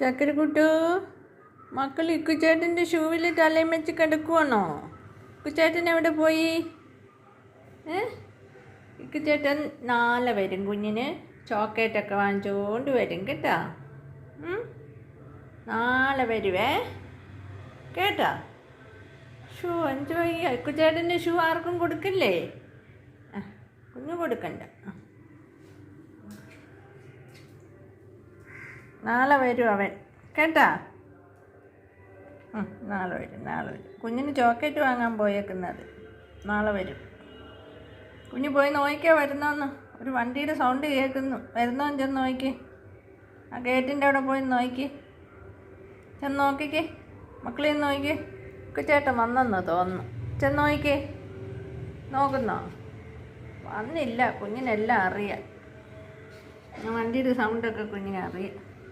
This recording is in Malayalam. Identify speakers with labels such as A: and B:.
A: ചക്കരക്കുട്ടു, മക്കൾ ഇക്കുച്ചേട്ടൻ്റെ ഷൂവിൽ തലയും വെച്ച് കിടക്കുവാണോ? ഇക്കുച്ചേട്ടൻ എവിടെ പോയി? ഇക്കുച്ചേട്ടൻ നാളെ വരും. കുഞ്ഞിന് ചോക്ലേറ്റൊക്കെ വാങ്ങിച്ചുകൊണ്ട് വരും കേട്ടോ. നാളെ വരുവേ കേട്ടോ. ഷൂ എൻജോയ് ചെയ്യുക. ഇക്കുച്ചേട്ടൻ്റെ ഷൂ ആർക്കും കൊടുക്കില്ലേ? കുഞ്ഞു കൊടുക്കണ്ട. നാളെ വരും അവൻ കേട്ടാ. നാളെ വരും. കുഞ്ഞിന് ചോക്ലേറ്റ് വാങ്ങാൻ പോയേക്കുന്നത്. നാളെ വരും. കുഞ്ഞ് പോയി നോക്കിയാൽ വരുന്നോന്ന്. ഒരു വണ്ടിയുടെ സൗണ്ട് കേൾക്കുന്നു. വരുന്നോന്ന് ചെന്ന് നോക്കി. ആ ഗേറ്റിൻ്റെ അവിടെ പോയി നോക്കി. ചെന്ന് നോക്കിക്കേ. മക്കളെ നോക്കി. ചേട്ടൻ വന്നെന്ന് തോന്നുന്നു. ചെന്ന് നോക്കിക്കേ. നോക്കുന്നോ? വന്നില്ല. കുഞ്ഞിനെല്ലാം അറിയാം. വണ്ടിയുടെ സൗണ്ടൊക്കെ കുഞ്ഞിനെ അറിയാം.